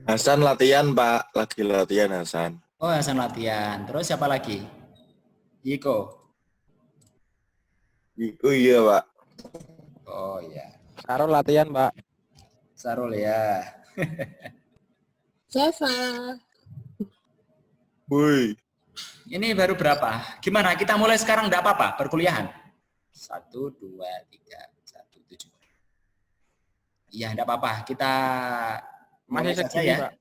Hasan latihan, Pak. Lagi latihan Hasan. Oh, Hasan latihan. Terus siapa lagi? Iko. Oh iya, Pak. Oh iya. Sarul latihan, Pak. Sarul ya. Java. Woi. Ini baru berapa? Gimana? Kita mulai sekarang enggak apa-apa perkuliahan? 1, 2, 3, 1, 7. Iya, enggak apa-apa. Kita mulai saja ya. Pak.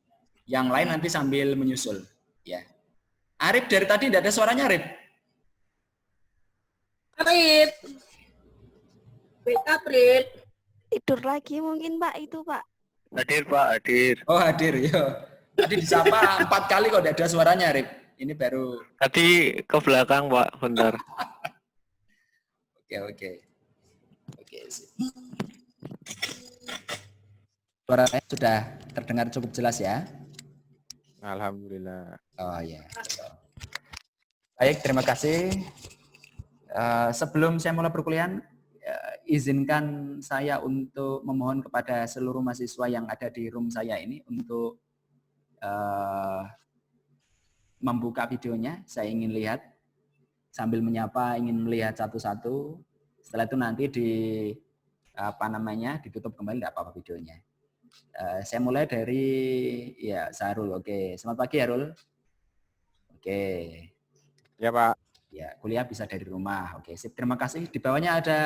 Yang lain nanti sambil menyusul. Ya. Arif dari tadi enggak ada suaranya, Arif. Arif. Wake up, Arif. Tidur lagi mungkin Pak itu Pak. Hadir, Pak, hadir. Oh, hadir, ya. Tadi disapa 4 kali kok enggak ada suaranya, Arif. Ini baru. Tadi ke belakang, Pak, bentar. Oke. Sip. Suaranya sudah terdengar cukup jelas ya? Alhamdulillah. Oh ya. Baik, terima kasih. Sebelum saya mulai perkuliahan, izinkan saya untuk memohon kepada seluruh mahasiswa yang ada di room saya ini untuk membuka videonya. Saya ingin lihat sambil menyapa, ingin melihat satu-satu. Setelah itu nanti ditutup kembali, tidak apa-apa videonya. Saya mulai dari ya Sarul. Oke, selamat pagi Harul. Oke. Ya, Pak. Ya, kuliah bisa dari rumah. Oke, sip. Terima kasih. Di bawahnya ada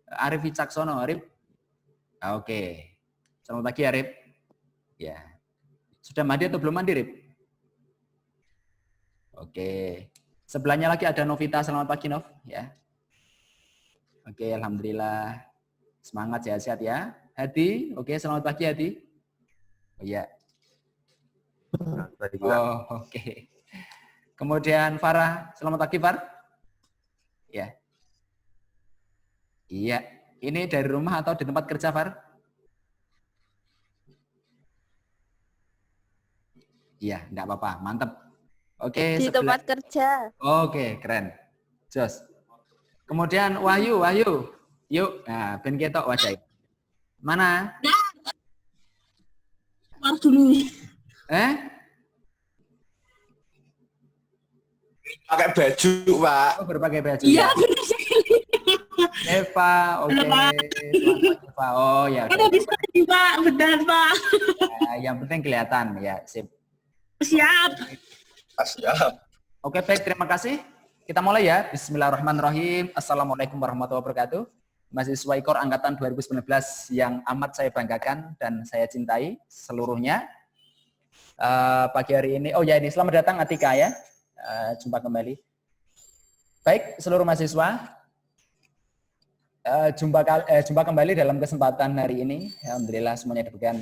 Arif Wicaksono. Arif. Oke. Selamat pagi Arif. Ya. Sudah mandi atau belum mandi, Arif? Oke. Sebelahnya lagi ada Novita. Selamat pagi, Nov. Ya. Oke, alhamdulillah. Semangat, sehat-sehat ya. Hadi, oke, selamat pagi Hadi. Oh iya. Oh, oke. Kemudian Farah, selamat pagi Far. Ya. Iya. Ini dari rumah atau di tempat kerja, Far? Iya, enggak apa-apa. Mantap. Oke, Di tempat kerja. Oke, keren. Jos. Kemudian Wahyu. Yuk, nah, ben ketok wajah. Mana? Keluar dulu. Pakai baju, Pak. Oh, berbagai baju. Iya, Ya. benar sekali. Eva, oke. Eva. Oh ya. Kan habis tadi, Pak. Benar, Pak. Nah, yang penting kelihatan ya. Sip. Siap. Siap. Oke, baik, terima kasih. Kita mulai ya. Bismillahirrahmanirrahim. Assalamualaikum warahmatullahi wabarakatuh. Mahasiswa IKOR angkatan 2019 yang amat saya banggakan dan saya cintai seluruhnya. Pagi hari ini, oh ya ini selamat datang Atika ya. Jumpa kembali. Baik, seluruh mahasiswa. Jumpa kembali dalam kesempatan hari ini. Alhamdulillah semuanya diberikan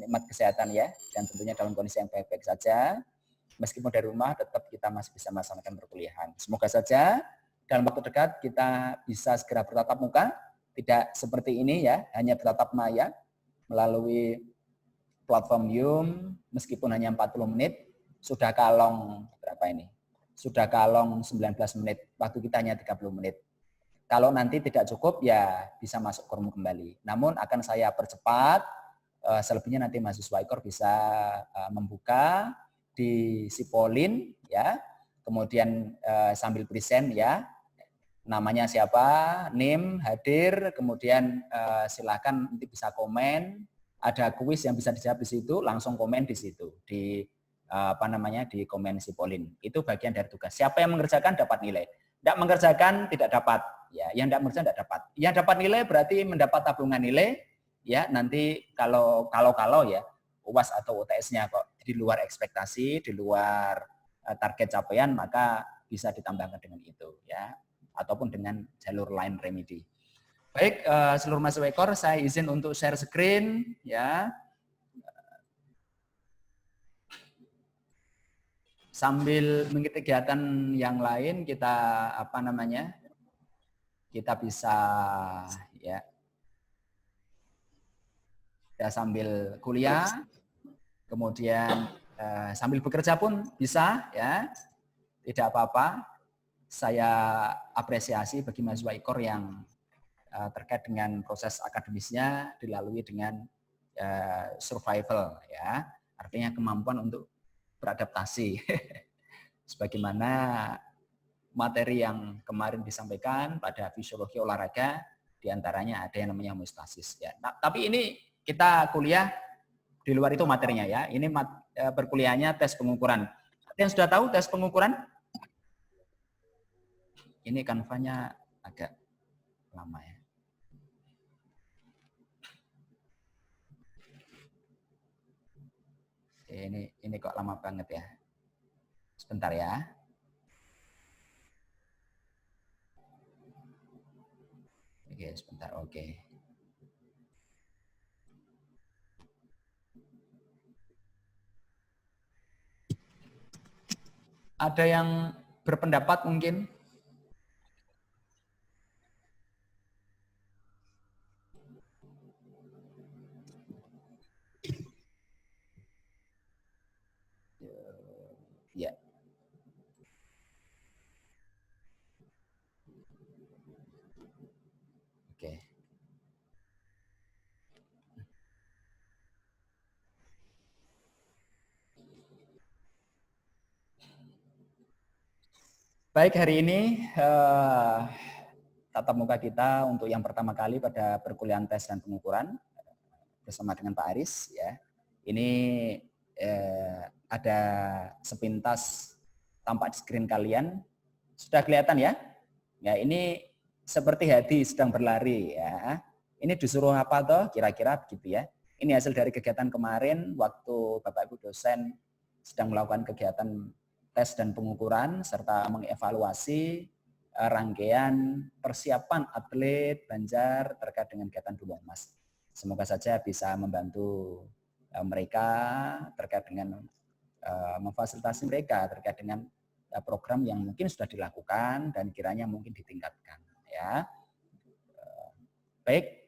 nikmat kesehatan ya. Dan tentunya dalam kondisi yang baik-baik saja. Meskipun dari rumah tetap kita masih bisa melaksanakan perkuliahan. Semoga saja dalam waktu dekat kita bisa segera bertatap muka, tidak seperti ini ya, hanya bertatap maya melalui platform Zoom, meskipun hanya 40 menit, sudah kalong berapa ini? Sudah kalong 19 menit, waktu kita hanya 30 menit. Kalau nanti tidak cukup ya bisa masuk ke room kembali. Namun akan saya percepat, selebihnya nanti mahasiswa IKOR bisa membuka di Sipolin ya, kemudian sambil present ya. Namanya siapa, NIM, hadir, kemudian silakan nanti bisa komen, ada kuis yang bisa dijawab di situ, langsung komen di situ, di di komen Sipolin. Itu bagian dari tugas. Siapa yang mengerjakan dapat nilai, tidak mengerjakan tidak dapat. Ya, yang tidak mengerjakan tidak dapat. Yang dapat nilai berarti mendapat tabungan nilai. Ya, nanti kalau ya UAS atau UTS-nya kok di luar ekspektasi, di luar target capaian, maka bisa ditambahkan dengan itu ya. Ataupun dengan jalur line remedi. Baik, seluruh mahasiswa IKOR, saya izin untuk share screen ya. Sambil mengikuti kegiatan yang lain kita kita bisa ya. Kita sambil kuliah, kemudian sambil bekerja pun bisa ya. Tidak apa-apa. Saya apresiasi bagi mahasiswa IKOR yang terkait dengan proses akademisnya dilalui dengan survival ya, artinya kemampuan untuk beradaptasi. Sebagaimana materi yang kemarin disampaikan pada fisiologi olahraga, diantaranya ada yang namanya homeostasis ya. Nah, tapi ini kita kuliah di luar itu materinya ya. Ini perkuliahannya tes pengukuran. Ada yang sudah tahu tes pengukuran? Ini kanvanya agak lama ya. Ini kok lama banget ya. Sebentar ya. Oke, sebentar. Oke. Ada yang berpendapat mungkin? Ya. Oke. Baik, hari ini tatap muka kita untuk yang pertama kali pada perkuliahan tes dan pengukuran bersama dengan Pak Aris ya. Ini ada sepintas tampak di screen kalian. Sudah kelihatan ya? Ya, ini seperti Hadi sedang berlari ya. Ini disuruh apa toh? Kira-kira begitu ya. Ini hasil dari kegiatan kemarin waktu Bapak Ibu dosen sedang melakukan kegiatan tes dan pengukuran serta mengevaluasi rangkaian persiapan atlet Banjar terkait dengan kegiatan Dulang Emas. Semoga saja bisa membantu mereka terkait dengan memfasilitasi mereka terkait dengan program yang mungkin sudah dilakukan dan kiranya mungkin ditingkatkan ya. Baik.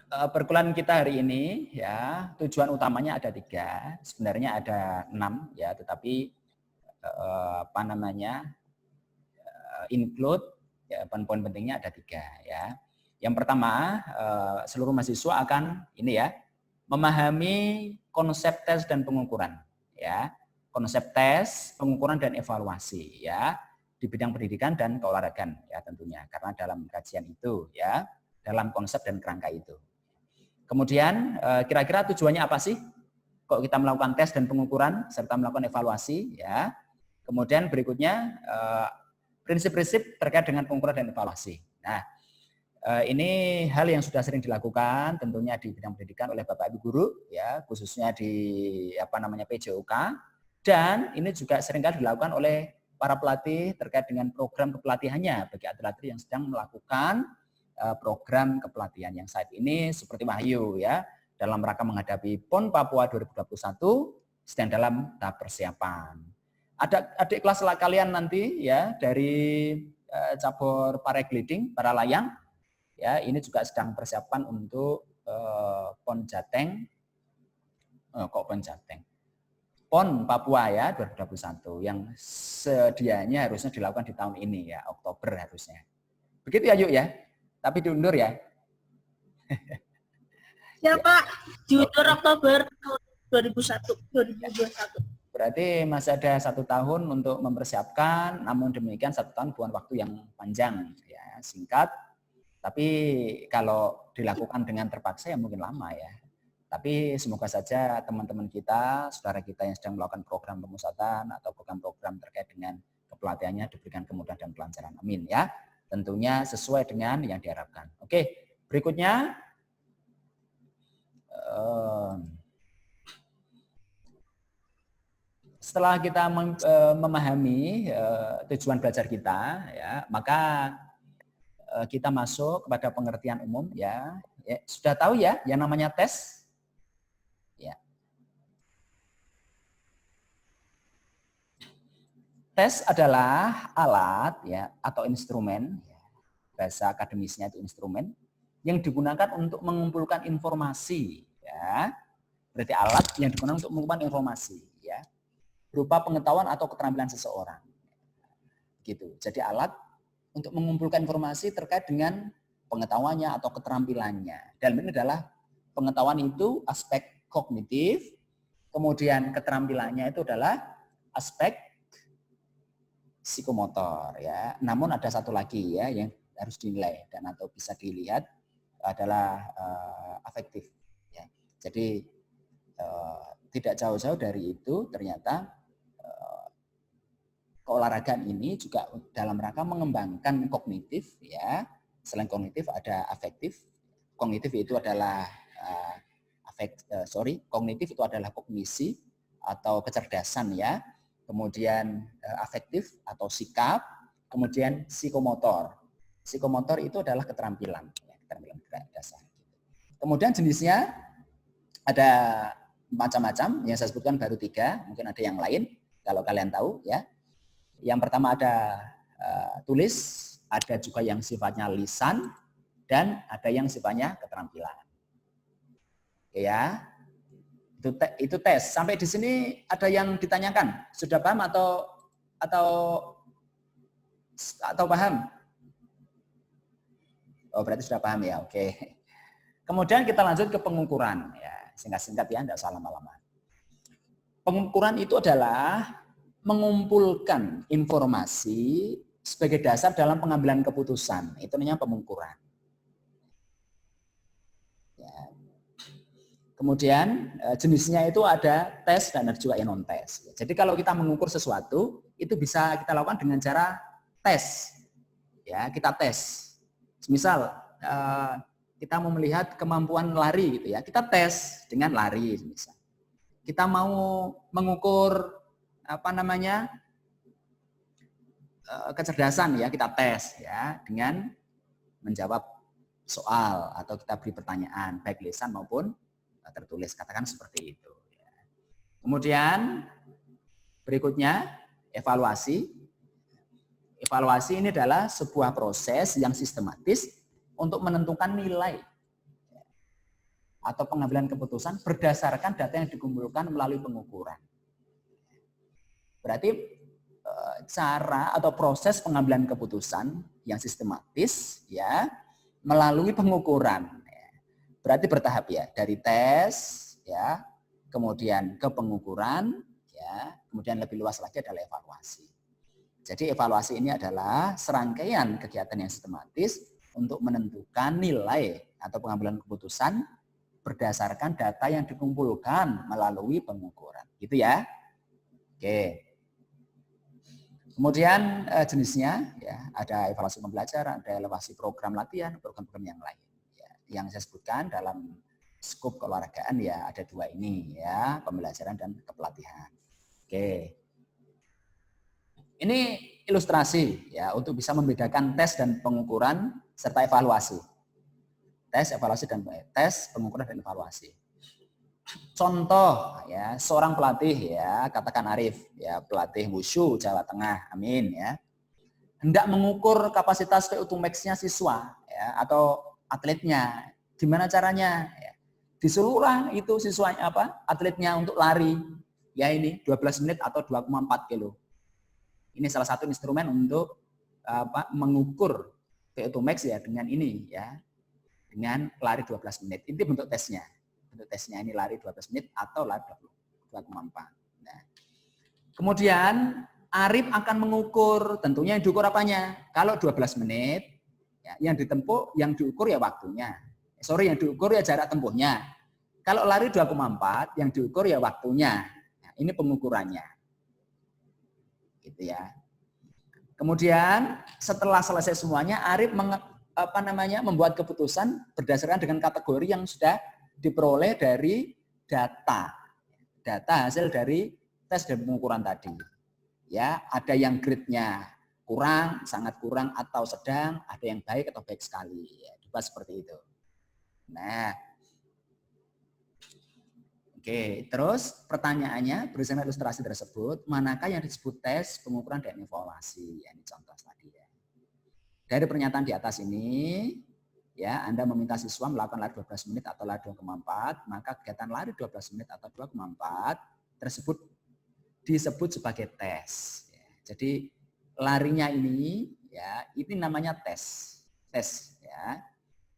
Perkuliahan kita hari ini ya, tujuan utamanya ada 3, sebenarnya ada 6 ya, tetapi include ya, poin-poin pentingnya ada 3 ya. Yang pertama, seluruh mahasiswa akan ini ya, memahami konsep tes dan pengukuran ya, konsep tes, pengukuran dan evaluasi ya di bidang pendidikan dan keolahragaan ya tentunya, karena dalam kajian itu ya, dalam konsep dan kerangka itu. Kemudian kira-kira tujuannya apa sih? Kok kita melakukan tes dan pengukuran serta melakukan evaluasi ya. Kemudian berikutnya prinsip-prinsip terkait dengan pengukuran dan evaluasi. Nah, ini hal yang sudah sering dilakukan tentunya di bidang pendidikan oleh Bapak Ibu guru ya, khususnya di PJOK, dan ini juga seringkali dilakukan oleh para pelatih terkait dengan program kepelatihannya bagi atlet-atlet yang sedang melakukan program kepelatihan yang saat ini seperti Wahyu ya, dalam rangka menghadapi PON Papua 2021 sedang dalam tahap persiapan. Ada adik kelas kalian nanti ya dari cabur paragliding, para layang ya, ini juga sedang persiapan untuk PON Jateng. PON Papua ya 2021 yang sedianya harusnya dilakukan di tahun ini ya, Oktober harusnya. Begitu ya Yuk ya. Tapi diundur ya. Ya Pak, diundur Oktober 2021. Berarti masih ada 1 tahun untuk mempersiapkan, namun demikian 1 tahun bukan waktu yang panjang, ya singkat. Tapi kalau dilakukan dengan terpaksa ya mungkin lama ya. Tapi semoga saja teman-teman kita, saudara kita yang sedang melakukan program pemusatan atau program-program terkait dengan kepelatihannya diberikan kemudahan dan kelancaran. Amin ya. Tentunya sesuai dengan yang diharapkan. Oke, berikutnya setelah kita memahami tujuan belajar kita, ya, maka kita masuk kepada pengertian umum. Ya, sudah tahu ya yang namanya tes. Ya. Tes adalah alat ya atau instrumen, ya, bahasa akademisnya itu instrumen yang digunakan untuk mengumpulkan informasi, ya. Berarti alat yang digunakan untuk mengumpulkan informasi, ya, berupa pengetahuan atau keterampilan seseorang. Gitu. Jadi alat untuk mengumpulkan informasi terkait dengan pengetahuannya atau keterampilannya. Dalam ini adalah pengetahuan itu aspek kognitif, kemudian keterampilannya itu adalah aspek psikomotor ya. Namun ada satu lagi ya yang harus dinilai dan atau bisa dilihat adalah afektif ya. Jadi tidak jauh-jauh dari itu ternyata keolahragaan ini juga dalam rangka mengembangkan kognitif ya. Selain kognitif ada afektif. Kognitif itu adalah kognitif itu adalah kognisi atau kecerdasan ya. Kemudian afektif atau sikap, kemudian psikomotor. Psikomotor itu adalah keterampilan, ya, keterampilan dasar. Kemudian jenisnya ada macam-macam, yang saya sebutkan baru 3, mungkin ada yang lain kalau kalian tahu ya. Yang pertama ada tulis, ada juga yang sifatnya lisan, dan ada yang sifatnya keterampilan. Oke ya. Itu tes. Sampai di sini ada yang ditanyakan, sudah paham atau paham? Oh, berarti sudah paham ya. Oke. Kemudian kita lanjut ke pengukuran ya. Singkat-singkat ya, enggak usah lama-lama. Pengukuran itu adalah mengumpulkan informasi sebagai dasar dalam pengambilan keputusan. Itu namanya pengukuran. Ya. Kemudian jenisnya itu ada tes dan ada juga non tes. Jadi kalau kita mengukur sesuatu itu bisa kita lakukan dengan cara tes. Ya, kita tes. Misal kita mau melihat kemampuan lari gitu ya, kita tes dengan lari misal. Kita mau mengukur kecerdasan ya, kita tes ya dengan menjawab soal atau kita beri pertanyaan baik lisan maupun tertulis, katakan seperti itu. Kemudian berikutnya evaluasi. Evaluasi ini adalah sebuah proses yang sistematis untuk menentukan nilai atau pengambilan keputusan berdasarkan data yang dikumpulkan melalui pengukuran. Berarti cara atau proses pengambilan keputusan yang sistematis ya melalui pengukuran. Berarti bertahap ya, dari tes ya, kemudian ke pengukuran ya, kemudian lebih luas lagi adalah evaluasi. Jadi evaluasi ini adalah serangkaian kegiatan yang sistematis untuk menentukan nilai atau pengambilan keputusan berdasarkan data yang dikumpulkan melalui pengukuran. Gitu ya. Oke. Kemudian jenisnya ya, ada evaluasi pembelajaran, ada evaluasi program latihan, program-program yang lain. Yang saya sebutkan dalam skop keolahragaan ya ada 2 ini ya, pembelajaran dan kepelatihan. Oke. Ini ilustrasi ya untuk bisa membedakan tes dan pengukuran serta evaluasi. Tes, evaluasi dan tes, pengukuran dan evaluasi. Contoh ya, seorang pelatih ya, katakan Arif ya, pelatih wushu Jawa Tengah. Amin ya. Hendak mengukur kapasitas VO2 max-nya siswa ya atau atletnya, gimana caranya? Ya. Disuruhlah itu siswanya atletnya untuk lari, ya ini 12 menit atau 2,4 kilo. Ini salah satu instrumen untuk mengukur VO2 max ya dengan ini ya, dengan lari 12 menit. Ini bentuk tesnya. Bentuk tesnya ini lari 12 menit atau lari 2,4. Nah. Kemudian Arif akan mengukur, tentunya yang diukur apanya? Kalau 12 menit ya, yang diukur ya waktunya. Yang diukur ya jarak tempuhnya. Kalau lari 2,4, yang diukur ya waktunya. Nah, ini pengukurannya. Gitu ya. Kemudian setelah selesai semuanya, Arif membuat keputusan berdasarkan dengan kategori yang sudah diperoleh dari data hasil dari tes dan pengukuran tadi. Ya, ada yang grade-nya kurang, sangat kurang atau sedang, ada yang baik atau baik sekali. Ya, dibuat seperti itu. Nah, oke, terus pertanyaannya berdasarkan ilustrasi tersebut, manakah yang disebut tes, pengukuran, dan evaluasi? Ya, ini contoh tadi ya. Dari pernyataan di atas ini, ya Anda meminta siswa melakukan lari 12 menit atau lari 2,4, maka kegiatan lari 12 menit atau 2,4 tersebut disebut sebagai tes. Ya, jadi larinya ini, ya ini namanya tes ya.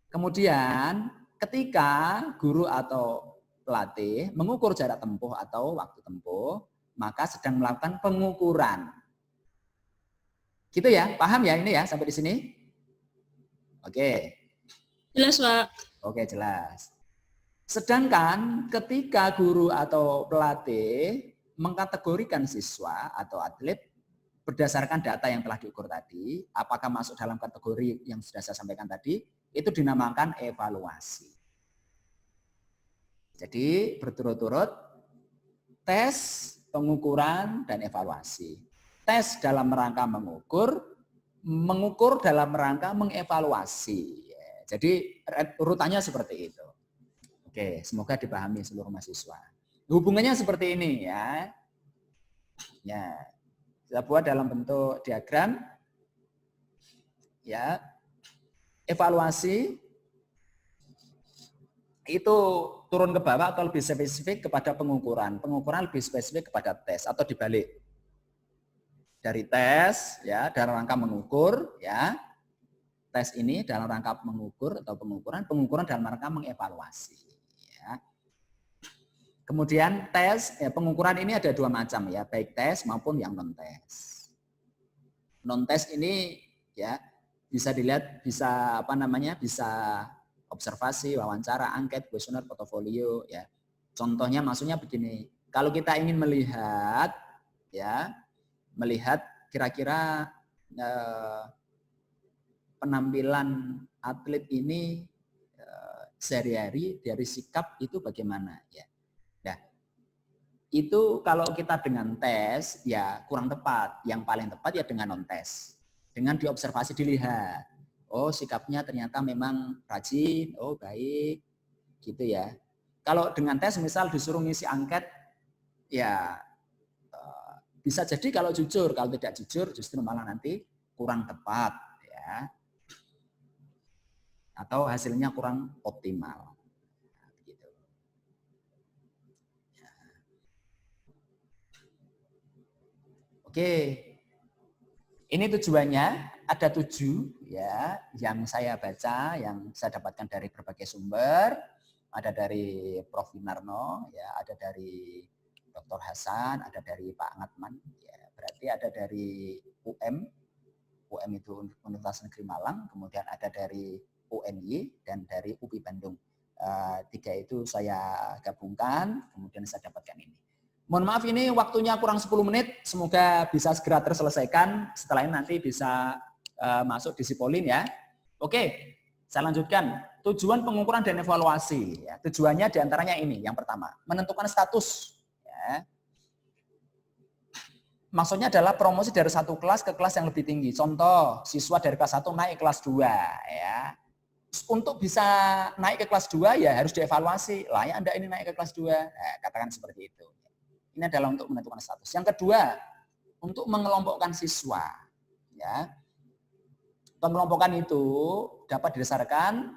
Kemudian ketika guru atau pelatih mengukur jarak tempuh atau waktu tempuh, maka sedang melakukan pengukuran. Gitu ya, paham ya ini ya sampai di sini? Oke. Jelas, Pak. Oke, jelas. Sedangkan ketika guru atau pelatih mengkategorikan siswa atau atlet berdasarkan data yang telah diukur tadi, apakah masuk dalam kategori yang sudah saya sampaikan tadi, itu dinamakan evaluasi. Jadi berturut-turut tes, pengukuran, dan evaluasi. Tes dalam rangka mengukur dalam rangka mengevaluasi. Jadi urutannya seperti itu. Oke, semoga dipahami seluruh mahasiswa. Hubungannya seperti ini ya. Ya, kita buat dalam bentuk diagram. Ya, evaluasi itu turun ke bawah atau lebih spesifik kepada pengukuran. Pengukuran lebih spesifik kepada tes atau dibalik. Dari tes ya dalam rangka mengukur ya. Tes ini dalam rangka mengukur atau pengukuran dalam rangka mengevaluasi ya. Kemudian tes ya, pengukuran ini ada dua macam ya, baik tes maupun yang non tes. Non tes ini ya bisa dilihat bisa bisa observasi, wawancara, angket, kuesioner, portofolio ya. Contohnya maksudnya begini, kalau kita ingin melihat kira-kira penampilan atlet ini sehari-hari dari sikap itu bagaimana ya. Nah, itu kalau kita dengan tes ya kurang tepat. Yang paling tepat ya dengan non tes. Dengan diobservasi dilihat. Oh, sikapnya ternyata memang rajin, oh baik, gitu ya. Kalau dengan tes misal disuruh ngisi angket, ya bisa jadi kalau jujur, kalau tidak jujur justru malah nanti kurang tepat, ya. Atau hasilnya kurang optimal. Gitu. Ya. Oke, ini tujuannya. Ada 7 ya yang saya baca, yang saya dapatkan dari berbagai sumber. Ada dari Prof. Winarno, ya, ada dari Dr. Hasan, ada dari Pak Ngatman. Ya, berarti ada dari UM itu Universitas Negeri Malang, kemudian ada dari UNY dan dari UPI Bandung. 3 itu saya gabungkan, kemudian saya dapatkan ini. Mohon maaf ini waktunya kurang 10 menit, semoga bisa segera terselesaikan. Setelah ini nanti bisa masuk disiplin ya. Oke, saya lanjutkan. Tujuan pengukuran dan evaluasi. Ya, tujuannya diantaranya ini. Yang pertama, menentukan status. Ya. Maksudnya adalah promosi dari satu kelas ke kelas yang lebih tinggi. Contoh, siswa dari kelas 1 naik ke kelas 2. Ya. Untuk bisa naik ke kelas 2 ya harus dievaluasi. Layak Anda ini naik ke kelas 2? Nah, katakan seperti itu. Ini adalah untuk menentukan status. Yang kedua, untuk mengelompokkan siswa. Ya. Pengelompokan itu dapat didasarkan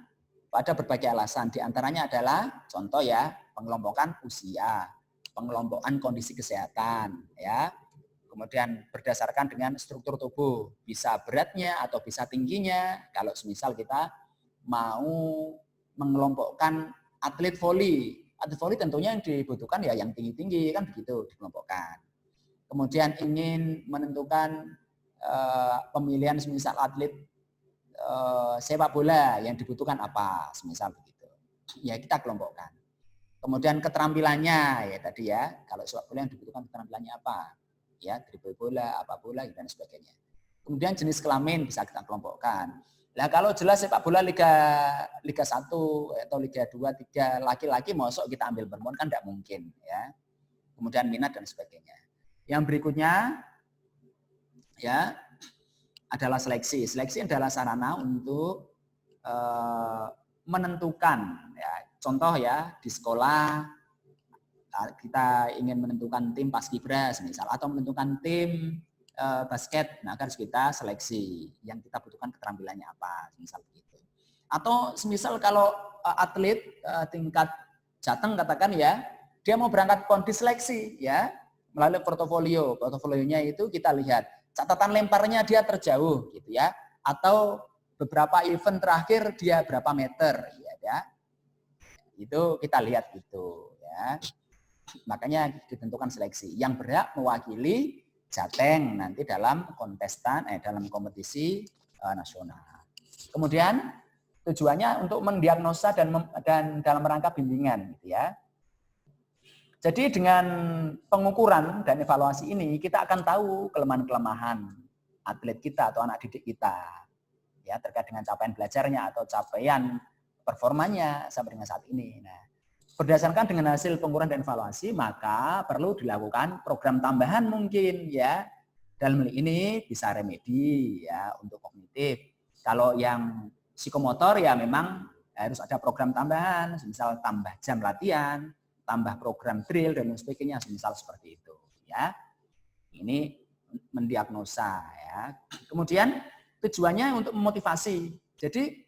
pada berbagai alasan. Di antaranya adalah contoh ya, pengelompokan usia, pengelompokan kondisi kesehatan, ya. Kemudian berdasarkan dengan struktur tubuh, bisa beratnya atau bisa tingginya. Kalau semisal kita mau mengelompokkan atlet voli, tentunya yang dibutuhkan ya yang tinggi-tinggi kan begitu dikelompokkan. Kemudian ingin menentukan pemilihan semisal atlet sepak bola yang dibutuhkan apa, semisal begitu. Ya kita kelompokkan. Kemudian keterampilannya ya tadi ya, kalau sepak bola yang dibutuhkan keterampilannya apa? Ya, dribble bola, apa bola dan sebagainya. Kemudian jenis kelamin bisa kita kelompokkan. Nah, kalau jelas sepak bola Liga 1 atau Liga 2, 3 laki-laki masuk kita ambil perempuan kan tidak mungkin ya. Kemudian minat dan sebagainya. Yang berikutnya ya adalah seleksi. Seleksi adalah sarana untuk menentukan ya. Contoh ya di sekolah kita ingin menentukan tim paskibra misal atau menentukan tim basket, nah harus kita seleksi yang kita butuhkan keterampilannya apa, misal begitu. Atau semisal kalau atlet tingkat Jateng katakan ya, dia mau berangkat pon diseleksi ya melalui portofolio. Portofolionya itu kita lihat catatan lemparnya dia terjauh gitu ya, atau beberapa event terakhir dia berapa meter ya. Itu kita lihat gitu ya. Makanya ditentukan seleksi yang berhak mewakili Jateng nanti dalam dalam kompetisi nasional. Kemudian tujuannya untuk mendiagnosa dan dalam rangka bimbingan gitu ya. Jadi dengan pengukuran dan evaluasi ini kita akan tahu kelemahan-kelemahan atlet kita atau anak didik kita ya terkait dengan capaian belajarnya atau capaian performanya sampai dengan saat ini. Nah, berdasarkan dengan hasil pengukuran dan evaluasi maka perlu dilakukan program tambahan mungkin ya. Dalam hal ini bisa remedi ya untuk kognitif. Kalau yang psikomotor ya memang harus ada program tambahan, misal tambah jam latihan, tambah program drill dan sebagainya, misal seperti itu ya. Ini mendiagnosa ya. Kemudian tujuannya untuk memotivasi. Jadi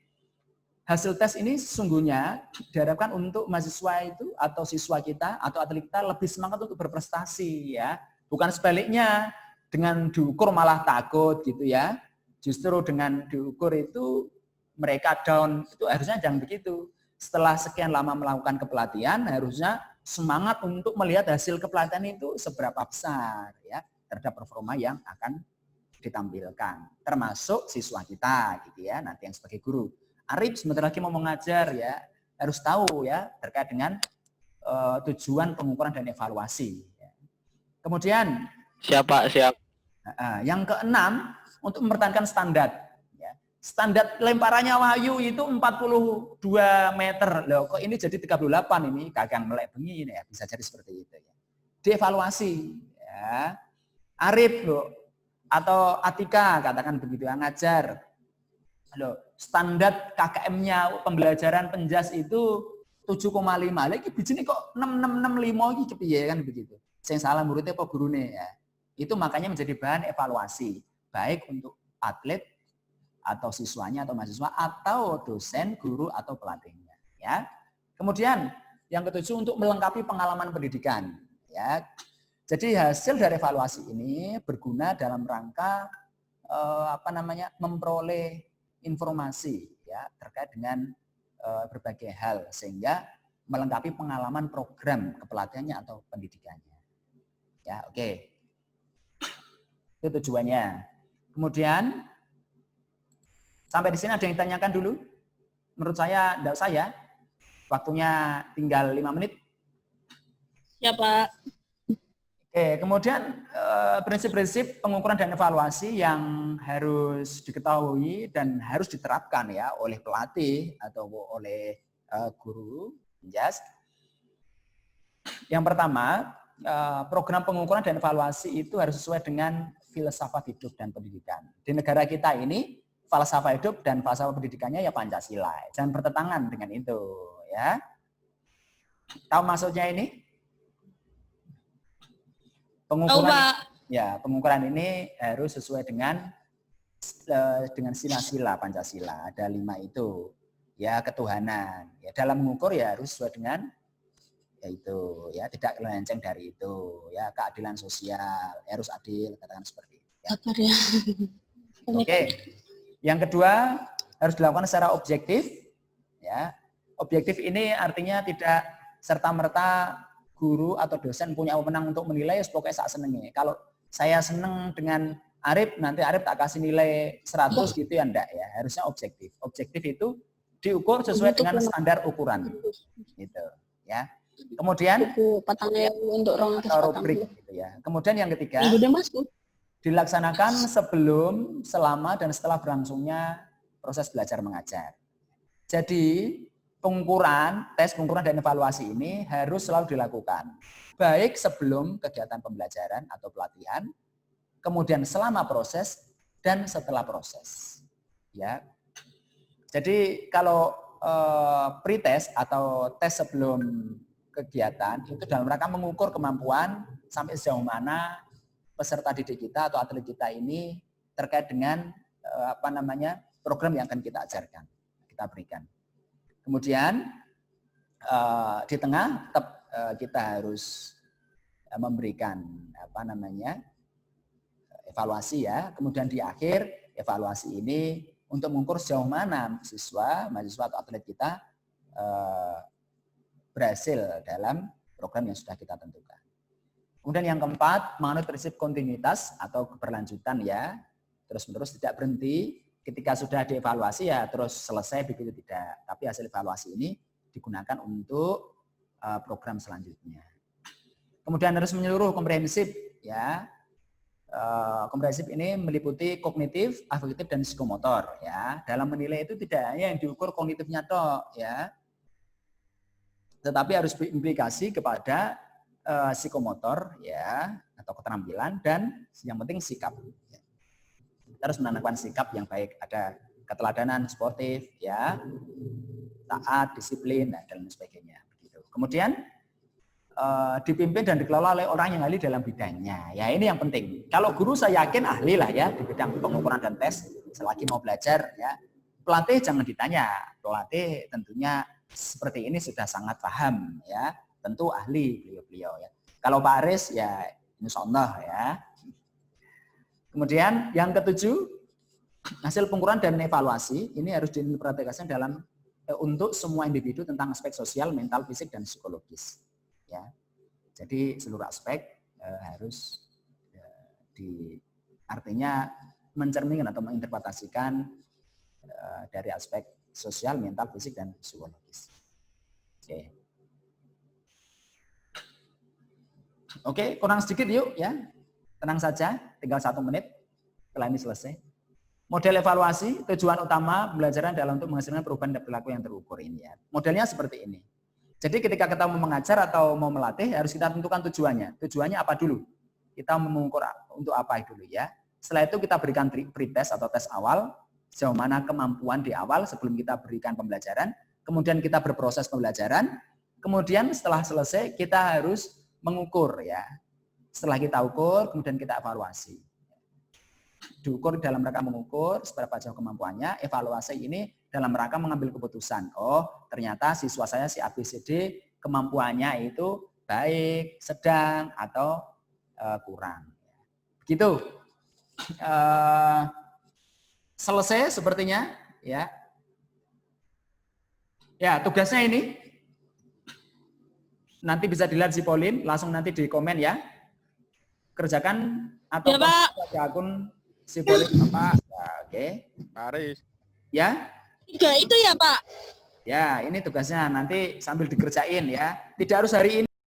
hasil tes ini sesungguhnya diharapkan untuk mahasiswa itu atau siswa kita atau atlet kita lebih semangat untuk berprestasi ya. Bukan sebaliknya dengan diukur malah takut gitu ya. Justru dengan diukur itu mereka down, itu harusnya jangan begitu. Setelah sekian lama melakukan kepelatihan harusnya semangat untuk melihat hasil kepelatihan itu seberapa besar ya terhadap performa yang akan ditampilkan, termasuk siswa kita gitu ya, nanti yang sebagai guru. Arif sebentar lagi mau mengajar ya, harus tahu ya terkait dengan tujuan pengukuran dan evaluasi. Kemudian Siap. yang keenam untuk mempertahankan standar. Ya. Standar lemparannya Wahyu itu 42 meter. Loh, kok ini jadi 38 ini gagang melek bengi ini ya, bisa jadi seperti itu ya. Dievaluasi ya. Arif loh atau Atika katakan begitu yang ngajar. Loh, standar KKM-nya pembelajaran penjas itu 7,5. Lagi bijine kok 6665 iki kepiye kan begitu. Sing salah muridnya apa gurune ya. Itu makanya menjadi bahan evaluasi baik untuk atlet atau siswanya atau mahasiswa atau dosen, guru atau pelatihnya ya. Kemudian yang ketujuh untuk melengkapi pengalaman pendidikan ya. Jadi hasil dari evaluasi ini berguna dalam rangka memperoleh informasi ya terkait dengan berbagai hal sehingga melengkapi pengalaman program kepelatihannya atau pendidikannya. Ya, oke. Itu tujuannya. Kemudian sampai di sini ada yang ditanyakan dulu? Menurut saya enggak usah ya. Waktunya tinggal 5 menit. Ya, Pak. Oke, kemudian prinsip-prinsip pengukuran dan evaluasi yang harus diketahui dan harus diterapkan ya oleh pelatih atau oleh guru penjas. Yang pertama, program pengukuran dan evaluasi itu harus sesuai dengan filsafat hidup dan pendidikan. Di negara kita ini, falsafah hidup dan falsafah pendidikannya ya Pancasila. Jangan bertentangan dengan itu ya. Tahu maksudnya ini? Pengukuran ini harus sesuai dengan sila-sila Pancasila. Ada 5 itu. Ya, ketuhanan. Ya, dalam mengukur ya harus sesuai dengan yaitu ya tidak melenceng dari itu ya, keadilan sosial harus adil, katakan seperti itu ya. Oke. Yang kedua harus dilakukan secara objektif ya. Objektif ini artinya tidak serta-merta guru atau dosen punya wewenang untuk menilai pokoknya sak senengnya. Kalau saya seneng dengan Arif, nanti Arif tak kasih nilai 100 gitu ya, enggak ya. Harusnya objektif. Objektif itu diukur sesuai dengan standar ukuran. Gitu ya. Kemudian untuk rubrik gitu ya. Kemudian yang ketiga dilaksanakan sebelum, selama dan setelah berlangsungnya proses belajar mengajar. Jadi tes pengukuran dan evaluasi ini harus selalu dilakukan baik sebelum kegiatan pembelajaran atau pelatihan, kemudian selama proses dan setelah proses. Ya. Jadi kalau pre-test atau tes sebelum kegiatan itu dalam rangka mengukur kemampuan sampai sejauh mana peserta didik kita atau atlet kita ini terkait dengan program yang akan kita ajarkan, kita berikan. Kemudian di tengah tetap kita harus memberikan evaluasi ya. Kemudian di akhir evaluasi ini untuk mengukur sejauh mana mahasiswa atau atlet kita berhasil dalam program yang sudah kita tentukan. Kemudian yang keempat, menganut prinsip kontinuitas atau keberlanjutan ya, terus-menerus tidak berhenti. Ketika sudah dievaluasi ya terus selesai begitu tidak. Tapi hasil evaluasi ini digunakan untuk program selanjutnya. Kemudian harus menyeluruh komprehensif ya. Komprehensif ini meliputi kognitif, afektif dan psikomotor ya. Dalam menilai itu tidak hanya yang diukur kognitifnya tok ya. Tetapi harus berimplikasi kepada psikomotor ya atau keterampilan dan yang penting sikap. Kita harus menanamkan sikap yang baik, ada keteladanan sportif ya, taat, disiplin dan lain sebagainya begitu. Kemudian dipimpin dan dikelola oleh orang yang ahli dalam bidangnya. Ya ini yang penting. Kalau guru saya yakin ahli lah ya di bidang pengukuran dan tes selagi mau belajar ya. Pelatih jangan ditanya. Pelatih tentunya seperti ini sudah sangat paham ya. Tentu ahli beliau-beliau ya. Kalau Pak Aris ya insyaallah ya. Kemudian yang ketujuh, hasil pengukuran dan evaluasi ini harus diinterpretasikan dalam untuk semua individu tentang aspek sosial, mental, fisik dan psikologis. Ya, jadi seluruh aspek harus artinya mencerminkan atau menginterpretasikan dari aspek sosial, mental, fisik dan psikologis. Oke, kurang sedikit yuk ya. Tenang saja, tinggal 1 menit setelah ini selesai. Model evaluasi, tujuan utama pembelajaran dalam untuk menghasilkan perubahan perilaku yang terukur ini ya. Modelnya seperti ini. Jadi ketika kita mau mengajar atau mau melatih, harus kita tentukan tujuannya. Tujuannya apa dulu? Kita mengukur untuk apa dulu ya. Setelah itu kita berikan pretest atau tes awal, sejauh mana kemampuan di awal sebelum kita berikan pembelajaran. Kemudian kita berproses pembelajaran. Kemudian setelah selesai kita harus mengukur ya. Setelah kita ukur, kemudian kita evaluasi. Diukur dalam rangka mengukur seberapa jauh kemampuannya, evaluasi ini dalam rangka mengambil keputusan. Oh, ternyata siswa saya si ABCD kemampuannya itu baik, sedang, atau kurang. Begitu. Selesai sepertinya. Ya, tugasnya ini. Nanti bisa dilihat si Pauline, langsung nanti di komen ya. Kerjakan atau ya, di akun si Pauline Pak. Ya, oke. Pak Aris. Ya. 3 itu ya Pak? Ya, ini tugasnya nanti sambil dikerjain ya. Tidak harus hari ini.